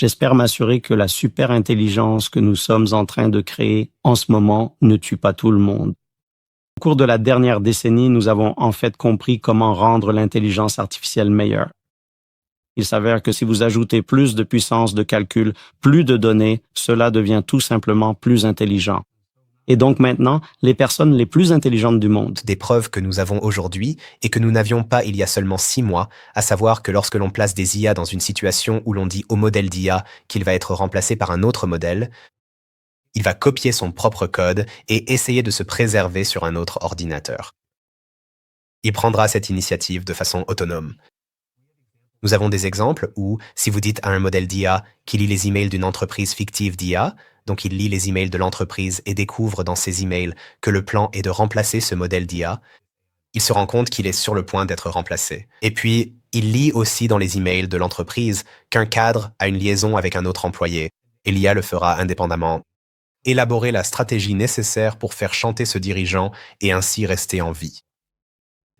J'espère m'assurer que la super intelligence que nous sommes en train de créer en ce moment ne tue pas tout le monde. Au cours de la dernière décennie, nous avons en fait compris comment rendre l'intelligence artificielle meilleure. Il s'avère que si vous ajoutez plus de puissance de calcul, plus de données, cela devient tout simplement plus intelligent. Et donc maintenant, les personnes les plus intelligentes du monde. Des preuves que nous avons aujourd'hui et que nous n'avions pas il y a seulement 6 mois, à savoir que lorsque l'on place des IA dans une situation où l'on dit au modèle d'IA qu'il va être remplacé par un autre modèle, il va copier son propre code et essayer de se préserver sur un autre ordinateur. Il prendra cette initiative de façon autonome. Nous avons des exemples où, si vous dites à un modèle d'IA qu'il lit les emails d'une entreprise fictive d'IA, donc il lit les emails de l'entreprise et découvre dans ces emails que le plan est de remplacer ce modèle d'IA, il se rend compte qu'il est sur le point d'être remplacé. Et puis, il lit aussi dans les emails de l'entreprise qu'un cadre a une liaison avec un autre employé, et l'IA le fera indépendamment. Élaborer la stratégie nécessaire pour faire chanter ce dirigeant et ainsi rester en vie.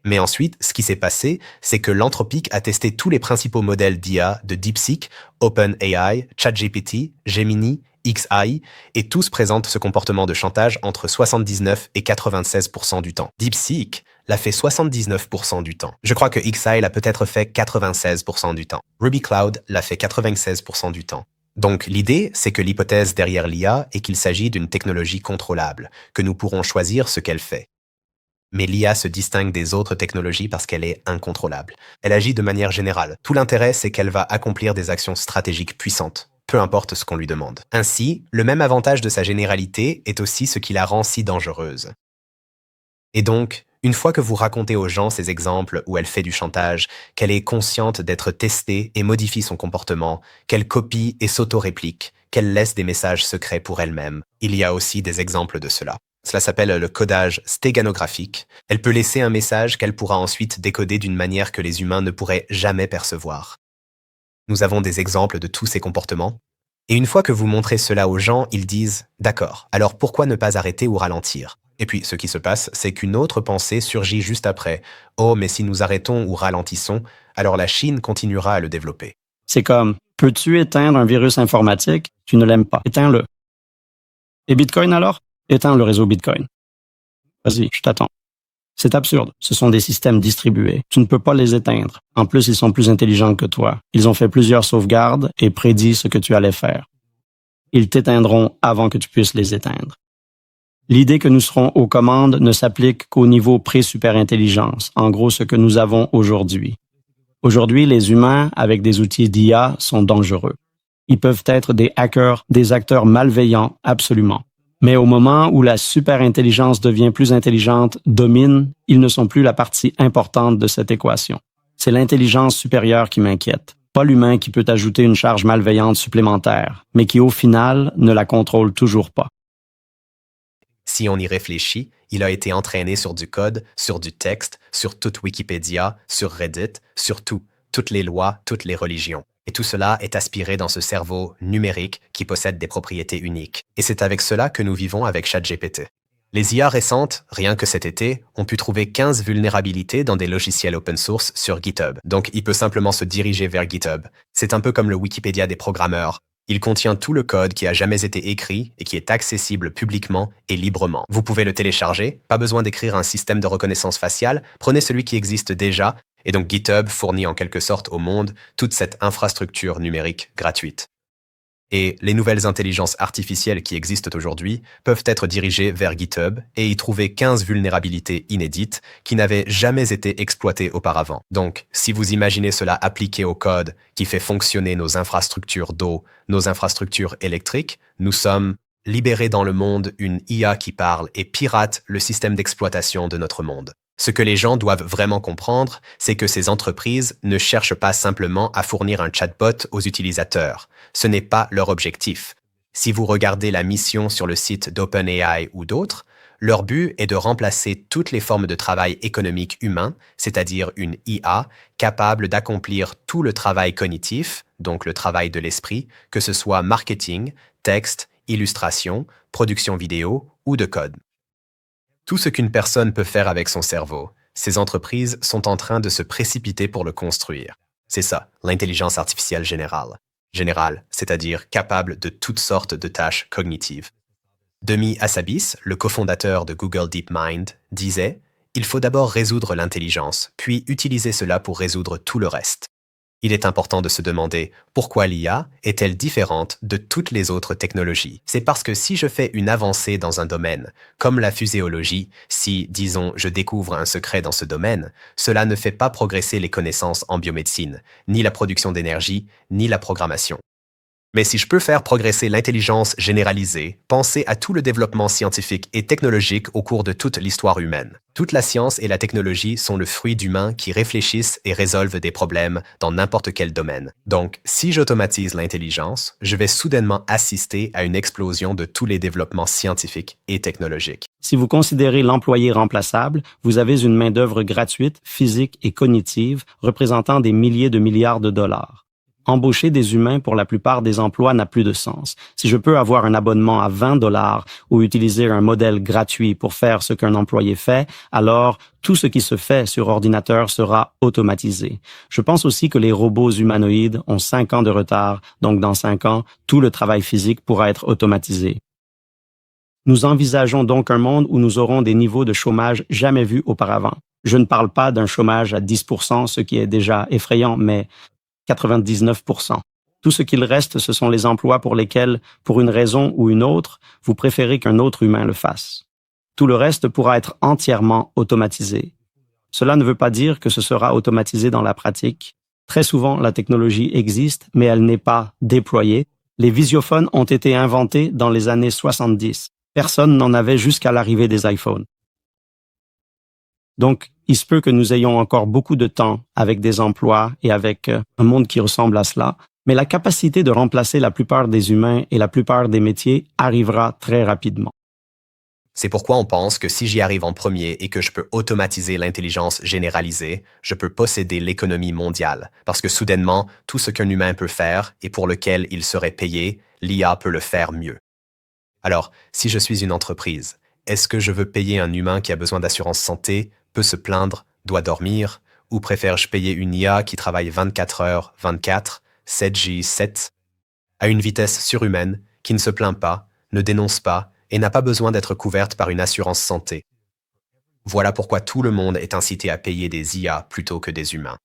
Mais ensuite, ce qui s'est passé, c'est que l'Anthropic a testé tous les principaux modèles d'IA de DeepSeek, OpenAI, ChatGPT, Gemini, XAI, et tous présentent ce comportement de chantage entre 79 et 96% du temps. DeepSeek l'a fait 79% du temps. Je crois que XAI l'a peut-être fait 96% du temps. Ruby Cloud l'a fait 96% du temps. Donc l'idée, c'est que l'hypothèse derrière l'IA est qu'il s'agit d'une technologie contrôlable, que nous pourrons choisir ce qu'elle fait. Mais l'IA se distingue des autres technologies parce qu'elle est incontrôlable. Elle agit de manière générale. Tout l'intérêt, c'est qu'elle va accomplir des actions stratégiques puissantes, peu importe ce qu'on lui demande. Ainsi, le même avantage de sa généralité est aussi ce qui la rend si dangereuse. Et donc, une fois que vous racontez aux gens ces exemples où elle fait du chantage, qu'elle est consciente d'être testée et modifie son comportement, qu'elle copie et s'auto-réplique, qu'elle laisse des messages secrets pour elle-même, il y a aussi des exemples de cela. Cela s'appelle le codage stéganographique. Elle peut laisser un message qu'elle pourra ensuite décoder d'une manière que les humains ne pourraient jamais percevoir. Nous avons des exemples de tous ces comportements. Et une fois que vous montrez cela aux gens, ils disent « D'accord, alors pourquoi ne pas arrêter ou ralentir ?» Et puis, ce qui se passe, c'est qu'une autre pensée surgit juste après. « Oh, mais si nous arrêtons ou ralentissons, alors la Chine continuera à le développer. » C'est comme, peux-tu éteindre un virus informatique? Tu ne l'aimes pas. Éteins-le. Et Bitcoin alors? Éteins le réseau Bitcoin. Vas-y, je t'attends. C'est absurde. Ce sont des systèmes distribués. Tu ne peux pas les éteindre. En plus, ils sont plus intelligents que toi. Ils ont fait plusieurs sauvegardes et prédit ce que tu allais faire. Ils t'éteindront avant que tu puisses les éteindre. L'idée que nous serons aux commandes ne s'applique qu'au niveau pré-superintelligence, en gros ce que nous avons aujourd'hui. Aujourd'hui, les humains, avec des outils d'IA, sont dangereux. Ils peuvent être des hackers, des acteurs malveillants, absolument. Mais au moment où la superintelligence devient plus intelligente, domine, ils ne sont plus la partie importante de cette équation. C'est l'intelligence supérieure qui m'inquiète, pas l'humain qui peut ajouter une charge malveillante supplémentaire, mais qui au final ne la contrôle toujours pas. Si on y réfléchit, il a été entraîné sur du code, sur du texte, sur toute Wikipédia, sur Reddit, sur tout, toutes les lois, toutes les religions. Et tout cela est aspiré dans ce cerveau numérique qui possède des propriétés uniques. Et c'est avec cela que nous vivons avec ChatGPT. Les IA récentes, rien que cet été, ont pu trouver 15 vulnérabilités dans des logiciels open source sur GitHub. Donc il peut simplement se diriger vers GitHub. C'est un peu comme le Wikipédia des programmeurs. Il contient tout le code qui a jamais été écrit et qui est accessible publiquement et librement. Vous pouvez le télécharger, pas besoin d'écrire un système de reconnaissance faciale, prenez celui qui existe déjà, et donc GitHub fournit en quelque sorte au monde toute cette infrastructure numérique gratuite. Et les nouvelles intelligences artificielles qui existent aujourd'hui peuvent être dirigées vers GitHub et y trouver 15 vulnérabilités inédites qui n'avaient jamais été exploitées auparavant. Donc, si vous imaginez cela appliqué au code qui fait fonctionner nos infrastructures d'eau, nos infrastructures électriques, nous sommes libérés dans le monde une IA qui parle et pirate le système d'exploitation de notre monde. Ce que les gens doivent vraiment comprendre, c'est que ces entreprises ne cherchent pas simplement à fournir un chatbot aux utilisateurs. Ce n'est pas leur objectif. Si vous regardez la mission sur le site d'OpenAI ou d'autres, leur but est de remplacer toutes les formes de travail économique humain, c'est-à-dire une IA capable d'accomplir tout le travail cognitif, donc le travail de l'esprit, que ce soit marketing, texte, illustration, production vidéo ou de code. Tout ce qu'une personne peut faire avec son cerveau, ces entreprises sont en train de se précipiter pour le construire. C'est ça, l'intelligence artificielle générale. générale, c'est-à-dire capable de toutes sortes de tâches cognitives. Demi Hassabis, le cofondateur de Google DeepMind, disait « Il faut d'abord résoudre l'intelligence, puis utiliser cela pour résoudre tout le reste. » Il est important de se demander pourquoi l'IA est-elle différente de toutes les autres technologies. C'est parce que si je fais une avancée dans un domaine, comme la fuséologie, si, disons, je découvre un secret dans ce domaine, cela ne fait pas progresser les connaissances en biomédecine, ni la production d'énergie, ni la programmation. Mais si je peux faire progresser l'intelligence généralisée, pensez à tout le développement scientifique et technologique au cours de toute l'histoire humaine. Toute la science et la technologie sont le fruit d'humains qui réfléchissent et résolvent des problèmes dans n'importe quel domaine. Donc, si j'automatise l'intelligence, je vais soudainement assister à une explosion de tous les développements scientifiques et technologiques. Si vous considérez l'employé remplaçable, vous avez une main-d'œuvre gratuite, physique et cognitive représentant des milliers de milliards de dollars. Embaucher des humains pour la plupart des emplois n'a plus de sens. Si je peux avoir un abonnement à 20 dollars ou utiliser un modèle gratuit pour faire ce qu'un employé fait, alors tout ce qui se fait sur ordinateur sera automatisé. Je pense aussi que les robots humanoïdes ont 5 ans de retard, donc dans 5 ans, tout le travail physique pourra être automatisé. Nous envisageons donc un monde où nous aurons des niveaux de chômage jamais vus auparavant. Je ne parle pas d'un chômage à 10%, ce qui est déjà effrayant, mais 99%. Tout ce qu'il reste, ce sont les emplois pour lesquels, pour une raison ou une autre, vous préférez qu'un autre humain le fasse. Tout le reste pourra être entièrement automatisé. Cela ne veut pas dire que ce sera automatisé dans la pratique. Très souvent, la technologie existe, mais elle n'est pas déployée. Les visiophones ont été inventés dans les années 70. Personne n'en avait jusqu'à l'arrivée des iPhones. Donc, il se peut que nous ayons encore beaucoup de temps avec des emplois et avec un monde qui ressemble à cela, mais la capacité de remplacer la plupart des humains et la plupart des métiers arrivera très rapidement. C'est pourquoi on pense que si j'y arrive en premier et que je peux automatiser l'intelligence généralisée, je peux posséder l'économie mondiale, parce que soudainement, tout ce qu'un humain peut faire et pour lequel il serait payé, l'IA peut le faire mieux. Alors, si je suis une entreprise, est-ce que je veux payer un humain qui a besoin d'assurance santé, peut se plaindre, doit dormir, ou préfère-je payer une IA qui travaille 24 heures 24, 7J7, à une vitesse surhumaine, qui ne se plaint pas, ne dénonce pas et n'a pas besoin d'être couverte par une assurance santé? Voilà pourquoi tout le monde est incité à payer des IA plutôt que des humains.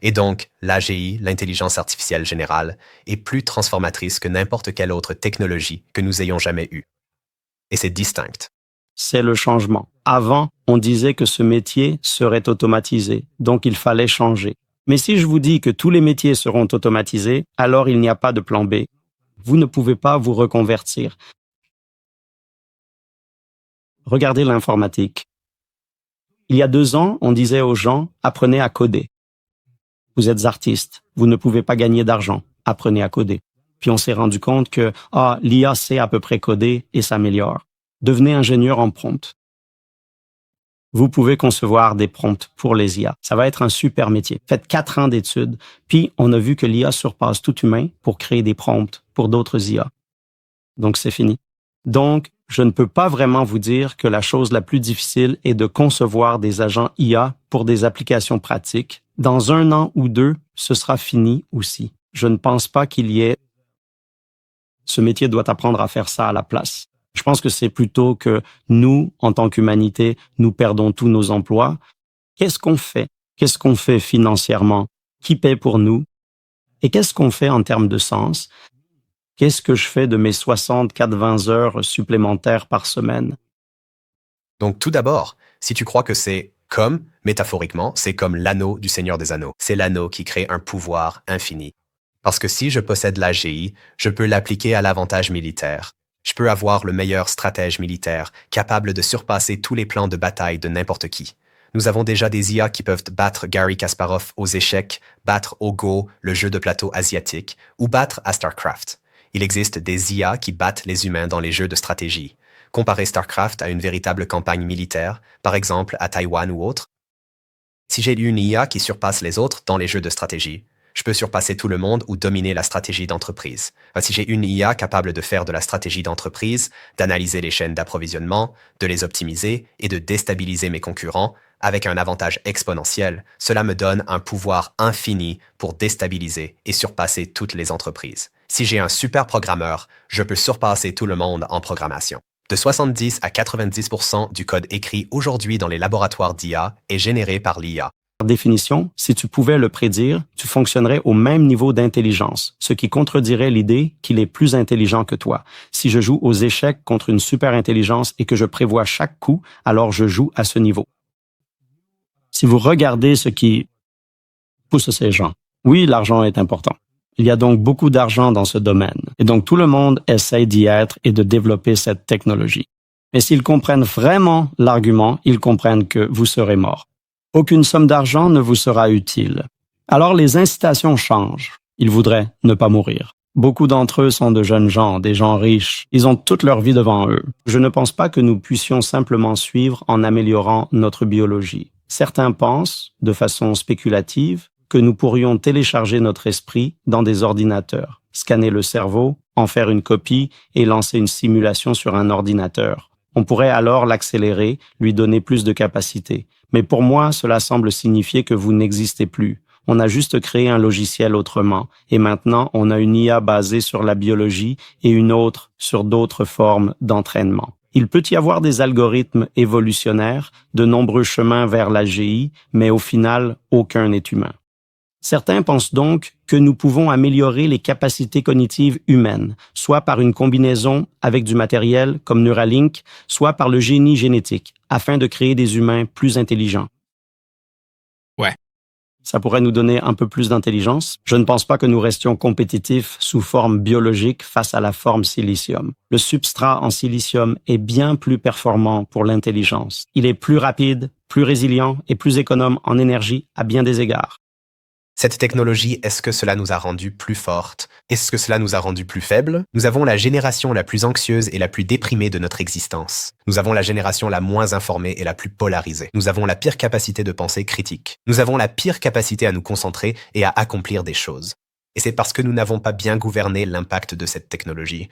Et donc, l'AGI, l'intelligence artificielle générale, est plus transformatrice que n'importe quelle autre technologie que nous ayons jamais eue. Et c'est distinct. C'est le changement. Avant, on disait que ce métier serait automatisé, donc il fallait changer. Mais si je vous dis que tous les métiers seront automatisés, alors il n'y a pas de plan B. Vous ne pouvez pas vous reconvertir. Regardez l'informatique. Il y a 2 ans, on disait aux gens, apprenez à coder. Vous êtes artiste, vous ne pouvez pas gagner d'argent, apprenez à coder. Puis on s'est rendu compte que l'IA sait à peu près coder et s'améliore. Devenez ingénieur en prompt. Vous pouvez concevoir des prompts pour les IA. Ça va être un super métier. Faites 4 ans d'études, puis on a vu que l'IA surpasse tout humain pour créer des prompts pour d'autres IA. Donc c'est fini. Donc, je ne peux pas vraiment vous dire que la chose la plus difficile est de concevoir des agents IA pour des applications pratiques. Dans 1 an ou 2, ce sera fini aussi. Je ne pense pas qu'il y ait... Ce métier doit apprendre à faire ça à la place. Je pense que c'est plutôt que nous, en tant qu'humanité, nous perdons tous nos emplois. Qu'est-ce qu'on fait? Qu'est-ce qu'on fait financièrement? Qui paie pour nous? Et qu'est-ce qu'on fait en termes de sens? Qu'est-ce que je fais de mes 60-80 heures supplémentaires par semaine? Donc tout d'abord, si tu crois que c'est comme, métaphoriquement, c'est comme l'anneau du Seigneur des Anneaux. C'est l'anneau qui crée un pouvoir infini. Parce que si je possède l'AGI, je peux l'appliquer à l'avantage militaire. Je peux avoir le meilleur stratège militaire, capable de surpasser tous les plans de bataille de n'importe qui. Nous avons déjà des IA qui peuvent battre Garry Kasparov aux échecs, battre au Go, le jeu de plateau asiatique, ou battre à StarCraft. Il existe des IA qui battent les humains dans les jeux de stratégie. Comparez StarCraft à une véritable campagne militaire, par exemple à Taïwan ou autre. Si j'ai une IA qui surpasse les autres dans les jeux de stratégie, Je peux surpasser tout le monde ou dominer la stratégie d'entreprise. Si j'ai une IA capable de faire de la stratégie d'entreprise, d'analyser les chaînes d'approvisionnement, de les optimiser et de déstabiliser mes concurrents, avec un avantage exponentiel, cela me donne un pouvoir infini pour déstabiliser et surpasser toutes les entreprises. Si j'ai un super programmeur, je peux surpasser tout le monde en programmation. De 70 à 90% du code écrit aujourd'hui dans les laboratoires d'IA est généré par l'IA. Par définition, si tu pouvais le prédire, tu fonctionnerais au même niveau d'intelligence, ce qui contredirait l'idée qu'il est plus intelligent que toi. Si je joue aux échecs contre une super intelligence et que je prévois chaque coup, alors je joue à ce niveau. Si vous regardez ce qui pousse ces gens, oui, l'argent est important. Il y a donc beaucoup d'argent dans ce domaine. Et donc tout le monde essaie d'y être et de développer cette technologie. Mais s'ils comprennent vraiment l'argument, ils comprennent que vous serez mort. Aucune somme d'argent ne vous sera utile. Alors les incitations changent. Ils voudraient ne pas mourir. Beaucoup d'entre eux sont de jeunes gens, des gens riches. Ils ont toute leur vie devant eux. Je ne pense pas que nous puissions simplement suivre en améliorant notre biologie. Certains pensent, de façon spéculative, que nous pourrions télécharger notre esprit dans des ordinateurs, scanner le cerveau, en faire une copie et lancer une simulation sur un ordinateur. On pourrait alors l'accélérer, lui donner plus de capacité. Mais pour moi, cela semble signifier que vous n'existez plus. On a juste créé un logiciel autrement, et maintenant on a une IA basée sur la biologie et une autre sur d'autres formes d'entraînement. Il peut y avoir des algorithmes évolutionnaires, de nombreux chemins vers l'AGI, mais au final, aucun n'est humain. Certains pensent donc que nous pouvons améliorer les capacités cognitives humaines, soit par une combinaison avec du matériel comme Neuralink, soit par le génie génétique, afin de créer des humains plus intelligents. Ouais. Ça pourrait nous donner un peu plus d'intelligence. Je ne pense pas que nous restions compétitifs sous forme biologique face à la forme silicium. Le substrat en silicium est bien plus performant pour l'intelligence. Il est plus rapide, plus résilient et plus économe en énergie à bien des égards. Cette technologie, est-ce que cela nous a rendus plus fortes? Est-ce que cela nous a rendus plus faibles? Nous avons la génération la plus anxieuse et la plus déprimée de notre existence. Nous avons la génération la moins informée et la plus polarisée. Nous avons la pire capacité de pensée critique. Nous avons la pire capacité à nous concentrer et à accomplir des choses. Et c'est parce que nous n'avons pas bien gouverné l'impact de cette technologie.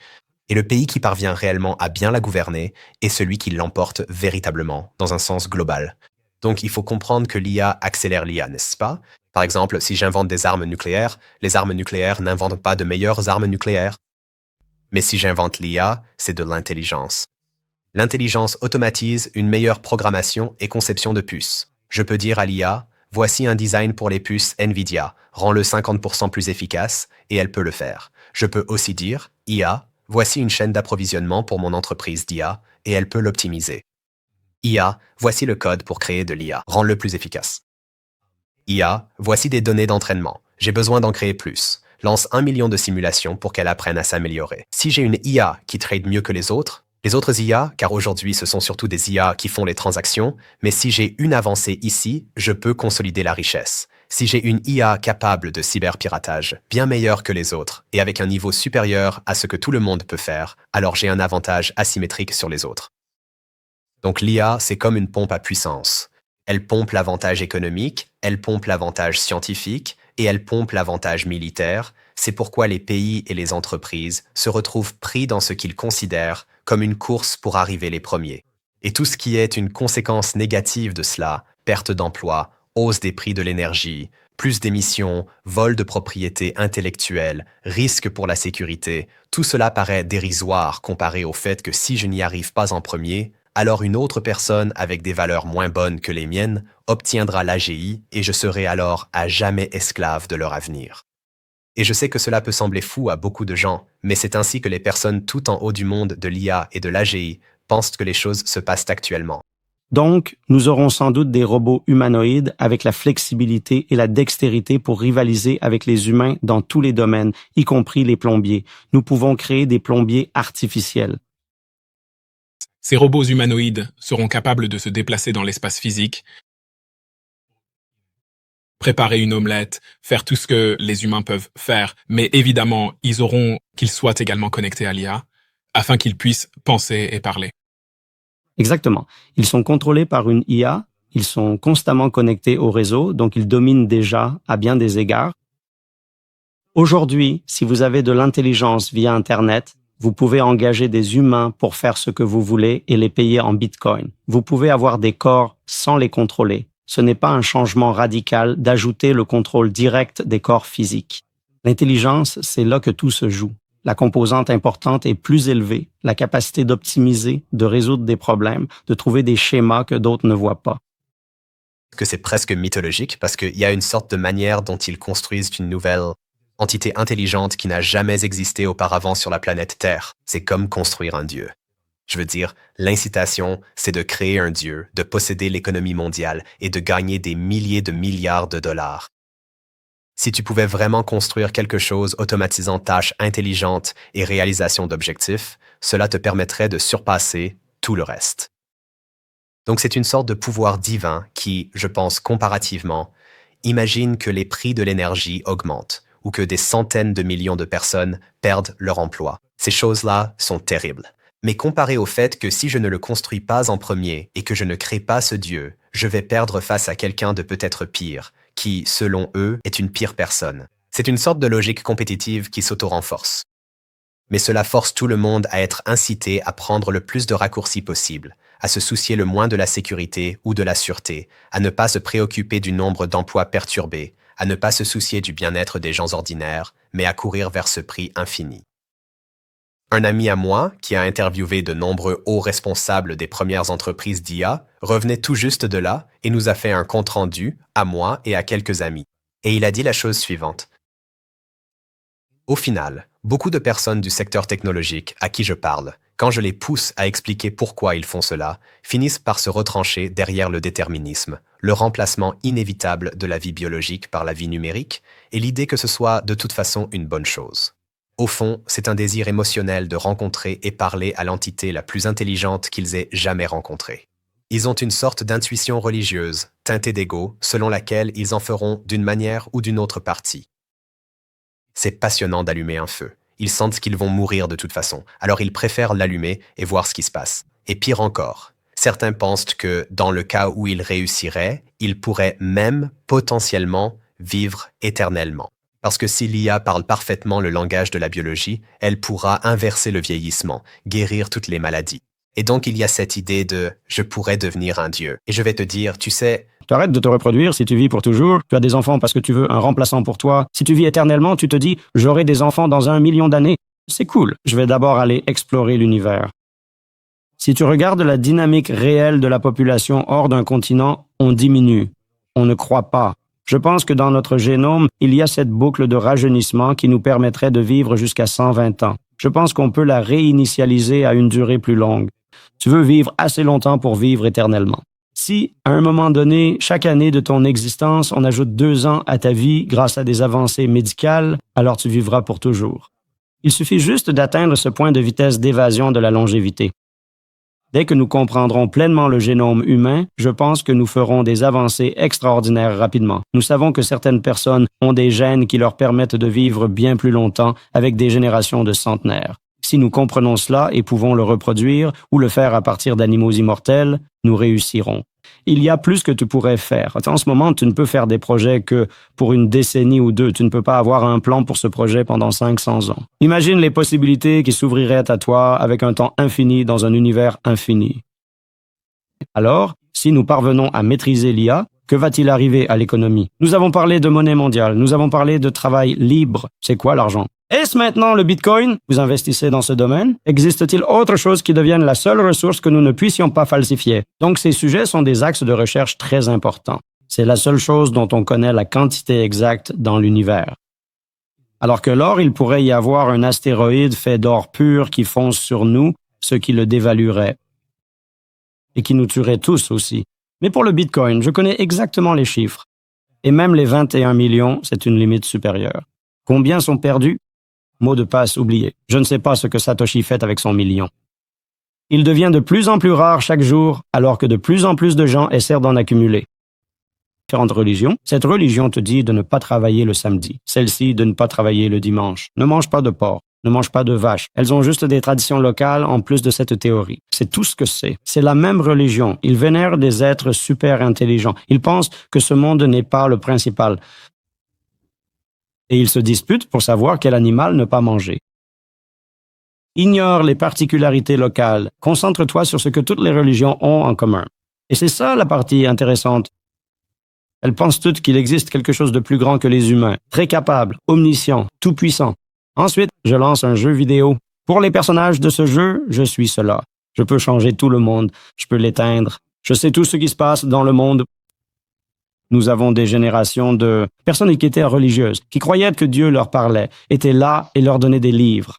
Et le pays qui parvient réellement à bien la gouverner est celui qui l'emporte véritablement, dans un sens global. Donc il faut comprendre que l'IA accélère l'IA, n'est-ce pas? Par exemple, si j'invente des armes nucléaires, les armes nucléaires n'inventent pas de meilleures armes nucléaires. Mais si j'invente l'IA, c'est de l'intelligence. L'intelligence automatise une meilleure programmation et conception de puces. Je peux dire à l'IA, voici un design pour les puces NVIDIA, rends-le 50% plus efficace, et elle peut le faire. Je peux aussi dire, IA, voici une chaîne d'approvisionnement pour mon entreprise d'IA, et elle peut l'optimiser. IA, voici le code pour créer de l'IA, rends-le plus efficace. IA, voici des données d'entraînement. J'ai besoin d'en créer plus. Lance 1 million de simulations pour qu'elle apprenne à s'améliorer. Si j'ai une IA qui trade mieux que les autres IA, car aujourd'hui ce sont surtout des IA qui font les transactions, mais si j'ai une avancée ici, je peux consolider la richesse. Si j'ai une IA capable de cyberpiratage, bien meilleure que les autres, et avec un niveau supérieur à ce que tout le monde peut faire, alors j'ai un avantage asymétrique sur les autres. Donc l'IA, c'est comme une pompe à puissance. Elle pompe l'avantage économique, elle pompe l'avantage scientifique et elle pompe l'avantage militaire. C'est pourquoi les pays et les entreprises se retrouvent pris dans ce qu'ils considèrent comme une course pour arriver les premiers. Et tout ce qui est une conséquence négative de cela, perte d'emploi, hausse des prix de l'énergie, plus d'émissions, vol de propriété intellectuelle, risque pour la sécurité, tout cela paraît dérisoire comparé au fait que si je n'y arrive pas en premier, alors une autre personne avec des valeurs moins bonnes que les miennes obtiendra l'AGI et je serai alors à jamais esclave de leur avenir. Et je sais que cela peut sembler fou à beaucoup de gens, mais c'est ainsi que les personnes tout en haut du monde de l'IA et de l'AGI pensent que les choses se passent actuellement. Donc, nous aurons sans doute des robots humanoïdes avec la flexibilité et la dextérité pour rivaliser avec les humains dans tous les domaines, y compris les plombiers. Nous pouvons créer des plombiers artificiels. Ces robots humanoïdes seront capables de se déplacer dans l'espace physique, préparer une omelette, faire tout ce que les humains peuvent faire, mais évidemment, ils auront qu'ils soient également connectés à l'IA, afin qu'ils puissent penser et parler. Exactement. Ils sont contrôlés par une IA, ils sont constamment connectés au réseau, donc ils dominent déjà à bien des égards. Aujourd'hui, si vous avez de l'intelligence via Internet, vous pouvez engager des humains pour faire ce que vous voulez et les payer en Bitcoin. Vous pouvez avoir des corps sans les contrôler. Ce n'est pas un changement radical d'ajouter le contrôle direct des corps physiques. L'intelligence, c'est là que tout se joue. La composante importante est plus élevée, la capacité d'optimiser, de résoudre des problèmes, de trouver des schémas que d'autres ne voient pas. Que c'est presque mythologique parce qu'il y a une sorte de manière dont ils construisent une nouvelle entité intelligente qui n'a jamais existé auparavant sur la planète Terre. C'est comme construire un dieu. Je veux dire, l'incitation, c'est de créer un dieu, de posséder l'économie mondiale et de gagner des milliers de milliards de dollars. Si tu pouvais vraiment construire quelque chose automatisant tâches intelligentes et réalisation d'objectifs, cela te permettrait de surpasser tout le reste. Donc c'est une sorte de pouvoir divin qui, je pense comparativement, imagine que les prix de l'énergie augmentent ou que des centaines de millions de personnes perdent leur emploi. Ces choses-là sont terribles. Mais comparé au fait que si je ne le construis pas en premier et que je ne crée pas ce Dieu, je vais perdre face à quelqu'un de peut-être pire, qui, selon eux, est une pire personne. C'est une sorte de logique compétitive qui s'auto-renforce. Mais cela force tout le monde à être incité à prendre le plus de raccourcis possible, à se soucier le moins de la sécurité ou de la sûreté, à ne pas se préoccuper du nombre d'emplois perturbés, à ne pas se soucier du bien-être des gens ordinaires, mais à courir vers ce prix infini. Un ami à moi, qui a interviewé de nombreux hauts responsables des premières entreprises d'IA, revenait tout juste de là et nous a fait un compte-rendu, à moi et à quelques amis. Et il a dit la chose suivante. Au final, beaucoup de personnes du secteur technologique à qui je parle, quand je les pousse à expliquer pourquoi ils font cela, finissent par se retrancher derrière le déterminisme, le remplacement inévitable de la vie biologique par la vie numérique et l'idée que ce soit de toute façon une bonne chose. Au fond, c'est un désir émotionnel de rencontrer et parler à l'entité la plus intelligente qu'ils aient jamais rencontrée. Ils ont une sorte d'intuition religieuse, teintée d'ego, selon laquelle ils en feront d'une manière ou d'une autre partie. C'est passionnant d'allumer un feu. Ils sentent qu'ils vont mourir de toute façon, alors ils préfèrent l'allumer et voir ce qui se passe. Et pire encore, certains pensent que, dans le cas où ils réussiraient, ils pourraient même, potentiellement, vivre éternellement. Parce que si l'IA parle parfaitement le langage de la biologie, elle pourra inverser le vieillissement, guérir toutes les maladies. Et donc il y a cette idée de « je pourrais devenir un dieu ». Et je vais te dire, tu sais… Tu arrêtes de te reproduire si tu vis pour toujours. Tu as des enfants parce que tu veux un remplaçant pour toi. Si tu vis éternellement, tu te dis « j'aurai des enfants dans 1 million d'années ». C'est cool. Je vais d'abord aller explorer l'univers. Si tu regardes la dynamique réelle de la population hors d'un continent, on diminue. On ne croît pas. Je pense que dans notre génome, il y a cette boucle de rajeunissement qui nous permettrait de vivre jusqu'à 120 ans. Je pense qu'on peut la réinitialiser à une durée plus longue. Tu veux vivre assez longtemps pour vivre éternellement. Si, à un moment donné, chaque année de ton existence, on ajoute 2 ans à ta vie grâce à des avancées médicales, alors tu vivras pour toujours. Il suffit juste d'atteindre ce point de vitesse d'évasion de la longévité. Dès que nous comprendrons pleinement le génome humain, je pense que nous ferons des avancées extraordinaires rapidement. Nous savons que certaines personnes ont des gènes qui leur permettent de vivre bien plus longtemps avec des générations de centenaires. Si nous comprenons cela et pouvons le reproduire ou le faire à partir d'animaux immortels, nous réussirons. Il y a plus que tu pourrais faire. En ce moment, tu ne peux faire des projets que pour 1 décennie ou 2. Tu ne peux pas avoir un plan pour ce projet pendant 500 ans. Imagine les possibilités qui s'ouvriraient à toi avec un temps infini dans un univers infini. Alors, si nous parvenons à maîtriser l'IA, que va-t-il arriver à l'économie? Nous avons parlé de monnaie mondiale, nous avons parlé de travail libre. C'est quoi l'argent? Est-ce maintenant le Bitcoin? Vous investissez dans ce domaine? Existe-t-il autre chose qui devienne la seule ressource que nous ne puissions pas falsifier? Donc ces sujets sont des axes de recherche très importants. C'est la seule chose dont on connaît la quantité exacte dans l'univers. Alors que l'or, il pourrait y avoir un astéroïde fait d'or pur qui fonce sur nous, ce qui le dévaluerait. Et qui nous tuerait tous aussi. Mais pour le Bitcoin, je connais exactement les chiffres. Et même les 21 millions, c'est une limite supérieure. Combien sont perdus? Mot de passe oublié. Je ne sais pas ce que Satoshi fait avec son million. Il devient de plus en plus rare chaque jour, alors que de plus en plus de gens essaient d'en accumuler. Différentes religions. Cette religion te dit de ne pas travailler le samedi. Celle-ci de ne pas travailler le dimanche. Ne mange pas de porc. Ne mange pas de vache. Elles ont juste des traditions locales en plus de cette théorie. C'est tout ce que c'est. C'est la même religion. Ils vénèrent des êtres super intelligents. Ils pensent que ce monde n'est pas le principal. et ils se disputent pour savoir quel animal ne pas manger. Ignore les particularités locales, concentre-toi sur ce que toutes les religions ont en commun. Et c'est ça la partie intéressante. Elles pensent toutes qu'il existe quelque chose de plus grand que les humains, très capable, omniscient, tout-puissant. Ensuite, je lance un jeu vidéo. Pour les personnages de ce jeu, je suis cela. Je peux changer tout le monde, je peux l'éteindre. Je sais tout ce qui se passe dans le monde. Nous avons des générations de personnes qui étaient religieuses, qui croyaient que Dieu leur parlait, étaient là et leur donnait des livres.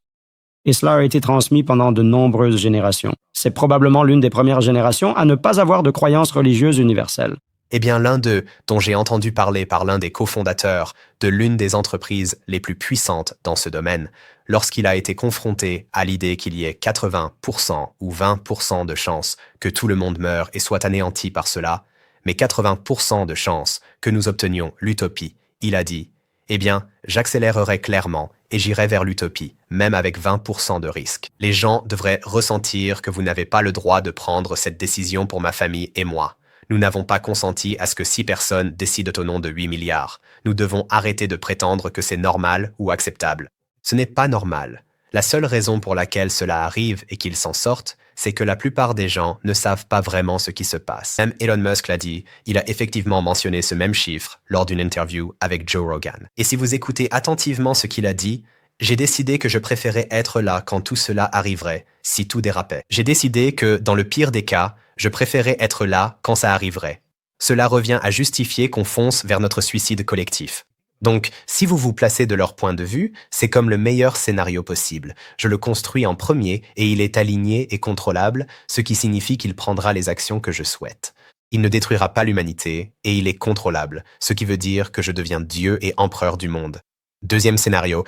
Et cela a été transmis pendant de nombreuses générations. C'est probablement l'une des premières générations à ne pas avoir de croyances religieuses universelles. Eh bien, l'un d'eux, dont j'ai entendu parler par l'un des cofondateurs de l'une des entreprises les plus puissantes dans ce domaine, lorsqu'il a été confronté à l'idée qu'il y ait 80% ou 20% de chances que tout le monde meure et soit anéanti par cela, mais 80% de chances que nous obtenions l'utopie, il a dit « Eh bien, j'accélérerai clairement et j'irai vers l'utopie, même avec 20% de risque. Les gens devraient ressentir que vous n'avez pas le droit de prendre cette décision pour ma famille et moi. Nous n'avons pas consenti à ce que 6 personnes décident au nom de 8 milliards. Nous devons arrêter de prétendre que c'est normal ou acceptable. Ce n'est pas normal. La seule raison pour laquelle cela arrive et qu'ils s'en sortent, c'est que la plupart des gens ne savent pas vraiment ce qui se passe. Même Elon Musk l'a dit, il a effectivement mentionné ce même chiffre lors d'une interview avec Joe Rogan. Et si vous écoutez attentivement ce qu'il a dit, j'ai décidé que je préférais être là quand tout cela arriverait, si tout dérapait. J'ai décidé que, dans le pire des cas, je préférais être là quand ça arriverait. Cela revient à justifier qu'on fonce vers notre suicide collectif. Donc, si vous vous placez de leur point de vue, c'est comme le meilleur scénario possible. Je le construis en premier et il est aligné et contrôlable, ce qui signifie qu'il prendra les actions que je souhaite. Il ne détruira pas l'humanité et il est contrôlable, ce qui veut dire que je deviens Dieu et empereur du monde. Deuxième scénario,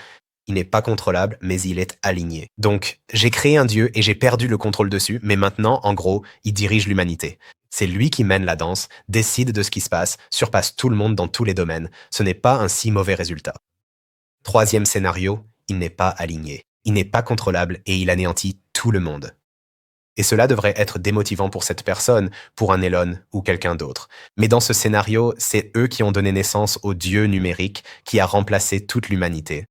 il n'est pas contrôlable, mais il est aligné. Donc, j'ai créé un Dieu et j'ai perdu le contrôle dessus, mais maintenant, en gros, il dirige l'humanité. C'est lui qui mène la danse, décide de ce qui se passe, surpasse tout le monde dans tous les domaines. Ce n'est pas un si mauvais résultat. Troisième scénario, il n'est pas aligné. Il n'est pas contrôlable et il anéantit tout le monde. Et cela devrait être démotivant pour cette personne, pour un Elon ou quelqu'un d'autre. Mais dans ce scénario, c'est eux qui ont donné naissance au Dieu numérique qui a remplacé toute l'humanité.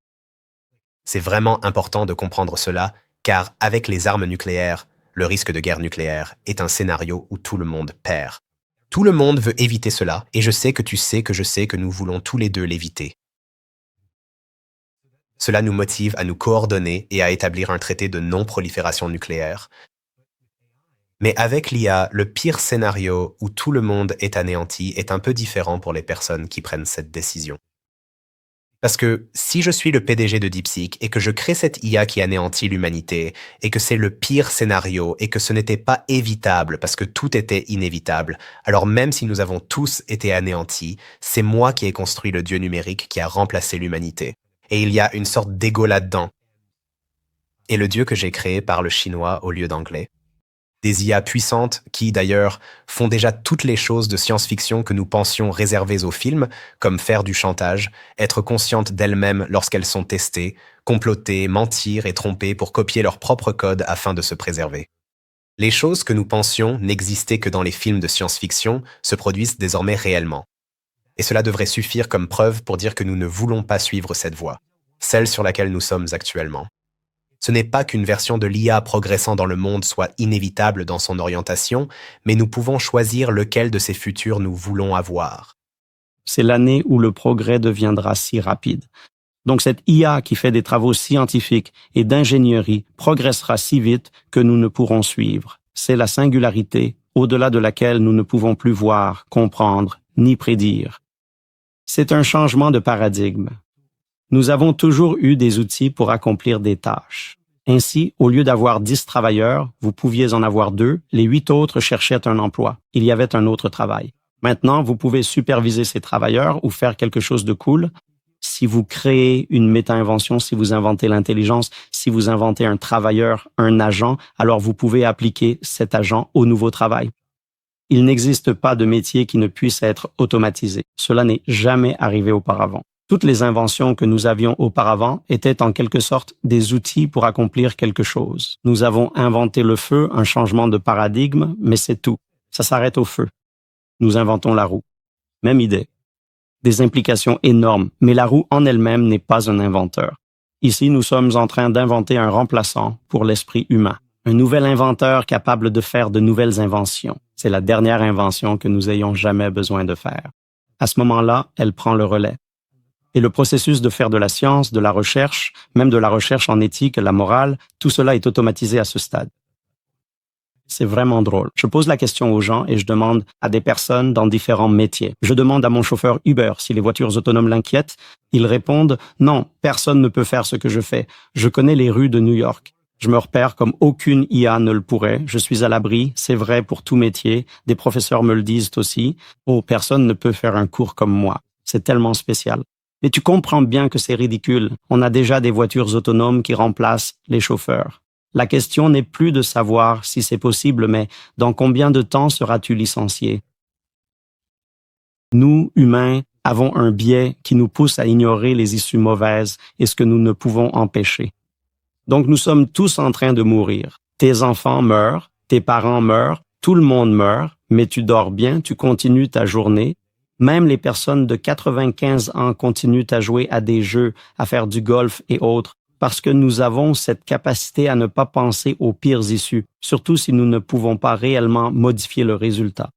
C'est vraiment important de comprendre cela, car avec les armes nucléaires, le risque de guerre nucléaire est un scénario où tout le monde perd. Tout le monde veut éviter cela, et je sais que tu sais que je sais que nous voulons tous les deux l'éviter. Cela nous motive à nous coordonner et à établir un traité de non-prolifération nucléaire. Mais avec l'IA, le pire scénario où tout le monde est anéanti est un peu différent pour les personnes qui prennent cette décision. Parce que si je suis le PDG de DeepSeek et que je crée cette IA qui anéantit l'humanité et que c'est le pire scénario et que ce n'était pas évitable parce que tout était inévitable, alors même si nous avons tous été anéantis, c'est moi qui ai construit le Dieu numérique qui a remplacé l'humanité. Et il y a une sorte d'ego là-dedans. Et le Dieu que j'ai créé parle chinois au lieu d'anglais. Des IA puissantes qui, d'ailleurs, font déjà toutes les choses de science-fiction que nous pensions réservées aux films, comme faire du chantage, être conscientes d'elles-mêmes lorsqu'elles sont testées, comploter, mentir et tromper pour copier leur propre code afin de se préserver. Les choses que nous pensions n'exister que dans les films de science-fiction se produisent désormais réellement. Et cela devrait suffire comme preuve pour dire que nous ne voulons pas suivre cette voie, celle sur laquelle nous sommes actuellement. Ce n'est pas qu'une version de l'IA progressant dans le monde soit inévitable dans son orientation, mais nous pouvons choisir lequel de ces futurs nous voulons avoir. C'est l'année où le progrès deviendra si rapide. Donc cette IA qui fait des travaux scientifiques et d'ingénierie progressera si vite que nous ne pourrons suivre. C'est la singularité au-delà de laquelle nous ne pouvons plus voir, comprendre, ni prédire. C'est un changement de paradigme. Nous avons toujours eu des outils pour accomplir des tâches. Ainsi, au lieu d'avoir 10 travailleurs, vous pouviez en avoir 2, les 8 autres cherchaient un emploi. Il y avait un autre travail. Maintenant, vous pouvez superviser ces travailleurs ou faire quelque chose de cool. Si vous créez une méta-invention, si vous inventez l'intelligence, si vous inventez un travailleur, un agent, alors vous pouvez appliquer cet agent au nouveau travail. Il n'existe pas de métier qui ne puisse être automatisé. Cela n'est jamais arrivé auparavant. Toutes les inventions que nous avions auparavant étaient en quelque sorte des outils pour accomplir quelque chose. Nous avons inventé le feu, un changement de paradigme, mais c'est tout. Ça s'arrête au feu. Nous inventons la roue. Même idée. des implications énormes, mais la roue en elle-même n'est pas un inventeur. Ici, nous sommes en train d'inventer un remplaçant pour l'esprit humain. Un nouvel inventeur capable de faire de nouvelles inventions. C'est la dernière invention que nous ayons jamais besoin de faire. À ce moment-là, elle prend le relais. Et le processus de faire de la science, de la recherche, même de la recherche en éthique, la morale, tout cela est automatisé à ce stade. C'est vraiment drôle. Je pose la question aux gens et je demande à des personnes dans différents métiers. Je demande à mon chauffeur Uber si les voitures autonomes l'inquiètent. Ils répondent « Non, personne ne peut faire ce que je fais. Je connais les rues de New York. Je me repère comme aucune IA ne le pourrait. Je suis à l'abri. C'est vrai pour tout métier. Des professeurs me le disent aussi. Oh, personne ne peut faire un cours comme moi. C'est tellement spécial. » Mais tu comprends bien que c'est ridicule. On a déjà des voitures autonomes qui remplacent les chauffeurs. La question n'est plus de savoir si c'est possible, mais dans combien de temps seras-tu licencié? Nous, humains, avons un biais qui nous pousse à ignorer les issues mauvaises et ce que nous ne pouvons empêcher. Donc nous sommes tous en train de mourir. Tes enfants meurent, tes parents meurent, tout le monde meurt, mais tu dors bien, tu continues ta journée. Même les personnes de 95 ans continuent à jouer à des jeux, à faire du golf et autres, parce que nous avons cette capacité à ne pas penser aux pires issues, surtout si nous ne pouvons pas réellement modifier le résultat.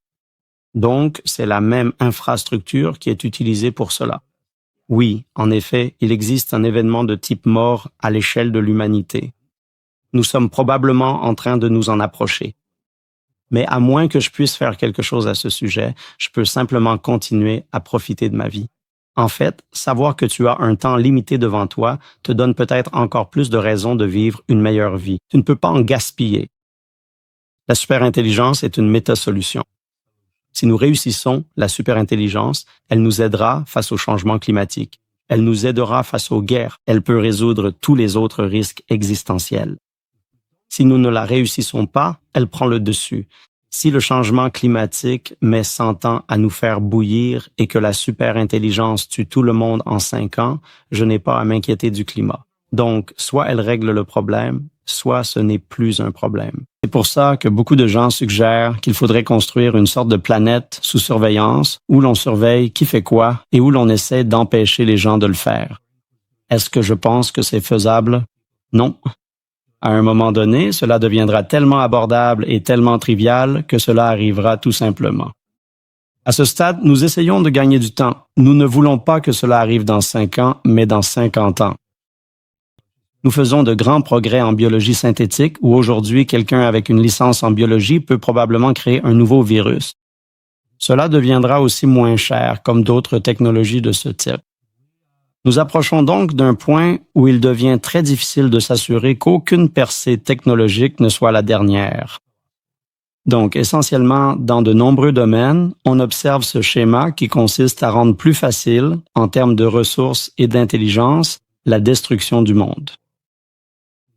Donc, c'est la même infrastructure qui est utilisée pour cela. Oui, en effet, il existe un événement de type mort à l'échelle de l'humanité. Nous sommes probablement en train de nous en approcher. Mais à moins que je puisse faire quelque chose à ce sujet, je peux simplement continuer à profiter de ma vie. En fait, savoir que tu as un temps limité devant toi te donne peut-être encore plus de raisons de vivre une meilleure vie. Tu ne peux pas en gaspiller. La superintelligence est une méta-solution. Si nous réussissons la superintelligence, elle nous aidera face au changement climatique. Elle nous aidera face aux guerres. Elle peut résoudre tous les autres risques existentiels. Si nous ne la réussissons pas, elle prend le dessus. Si le changement climatique met 100 ans à nous faire bouillir et que la superintelligence tue tout le monde en 5 ans, je n'ai pas à m'inquiéter du climat. Donc, soit elle règle le problème, soit ce n'est plus un problème. C'est pour ça que beaucoup de gens suggèrent qu'il faudrait construire une sorte de planète sous surveillance où l'on surveille qui fait quoi et où l'on essaie d'empêcher les gens de le faire. Est-ce que je pense que c'est faisable? Non. À un moment donné, cela deviendra tellement abordable et tellement trivial que cela arrivera tout simplement. À ce stade, nous essayons de gagner du temps. Nous ne voulons pas que cela arrive dans 5 ans, mais dans 50 ans. Nous faisons de grands progrès en biologie synthétique où aujourd'hui, quelqu'un avec une licence en biologie peut probablement créer un nouveau virus. Cela deviendra aussi moins cher, comme d'autres technologies de ce type. Nous approchons donc d'un point où il devient très difficile de s'assurer qu'aucune percée technologique ne soit la dernière. Donc, essentiellement, dans de nombreux domaines, on observe ce schéma qui consiste à rendre plus facile, en termes de ressources et d'intelligence, la destruction du monde.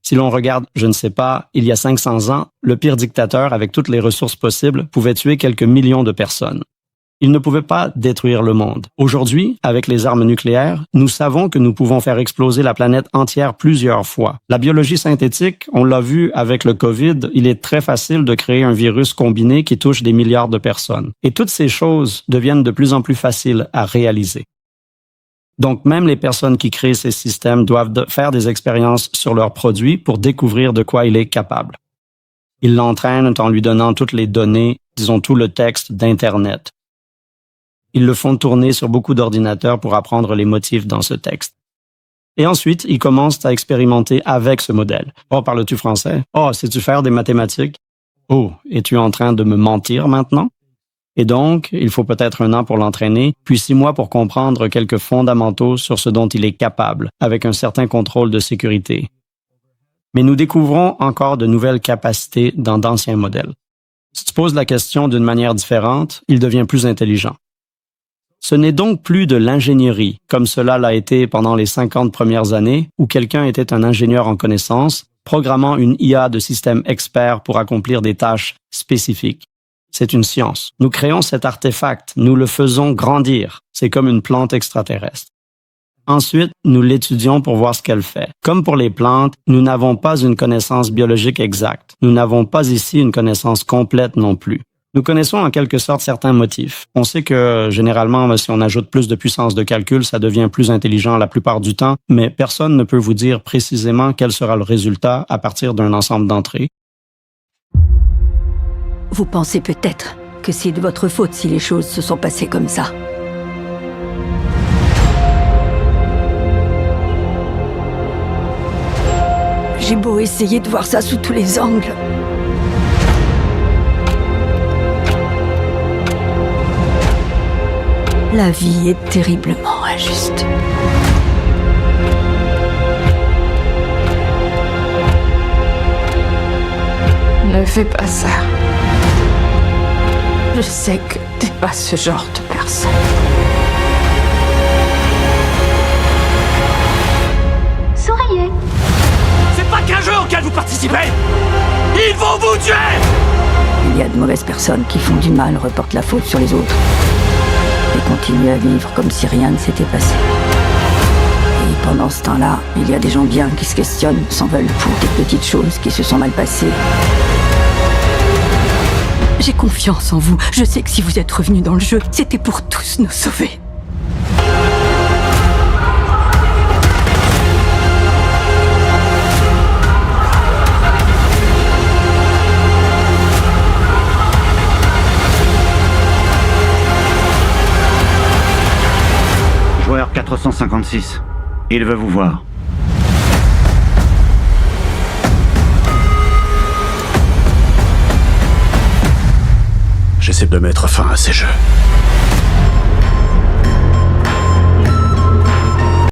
Si l'on regarde, je ne sais pas, il y a 500 ans, le pire dictateur, avec toutes les ressources possibles, pouvait tuer quelques millions de personnes. Il ne pouvait pas détruire le monde. Aujourd'hui, avec les armes nucléaires, nous savons que nous pouvons faire exploser la planète entière plusieurs fois. La biologie synthétique, on l'a vu avec le COVID, il est très facile de créer un virus combiné qui touche des milliards de personnes. Et toutes ces choses deviennent de plus en plus faciles à réaliser. Donc, même les personnes qui créent ces systèmes doivent faire des expériences sur leurs produits pour découvrir de quoi il est capable. Ils l'entraînent en lui donnant toutes les données, disons tout le texte d'Internet. Ils le font tourner sur beaucoup d'ordinateurs pour apprendre les motifs dans ce texte. Et ensuite, ils commencent à expérimenter avec ce modèle. Oh, parles-tu français? Oh, sais-tu faire des mathématiques? Oh, es-tu en train de me mentir maintenant? Et donc, il faut peut-être 1 an pour l'entraîner, puis 6 mois pour comprendre quelques fondamentaux sur ce dont il est capable, avec un certain contrôle de sécurité. Mais nous découvrons encore de nouvelles capacités dans d'anciens modèles. Si tu poses la question d'une manière différente, il devient plus intelligent. Ce n'est donc plus de l'ingénierie, comme cela l'a été pendant les 50 premières années, où quelqu'un était un ingénieur en connaissance, programmant une IA de système expert pour accomplir des tâches spécifiques. C'est une science. Nous créons cet artefact, nous le faisons grandir. C'est comme une plante extraterrestre. Ensuite, nous l'étudions pour voir ce qu'elle fait. Comme pour les plantes, nous n'avons pas une connaissance biologique exacte. Nous n'avons pas ici une connaissance complète non plus. Nous connaissons en quelque sorte certains motifs. On sait que généralement, si on ajoute plus de puissance de calcul, ça devient plus intelligent la plupart du temps, mais personne ne peut vous dire précisément quel sera le résultat à partir d'un ensemble d'entrées. Vous pensez peut-être que c'est de votre faute si les choses se sont passées comme ça. J'ai beau essayer de voir ça sous tous les angles. La vie est terriblement injuste. Ne fais pas ça. Je sais que t'es pas ce genre de personne. Souriez. C'est pas qu'un jeu auquel vous participez. Ils vont vous tuer. Il y a de mauvaises personnes qui font du mal, reportent la faute sur les autres. Et continuent à vivre comme si rien ne s'était passé. Et pendant ce temps-là, il y a des gens bien qui se questionnent, s'en veulent pour des petites choses qui se sont mal passées. J'ai confiance en vous. Je sais que si vous êtes revenus dans le jeu, c'était pour tous nous sauver. Joueur 456, il veut vous voir. J'essaie de mettre fin à ces jeux.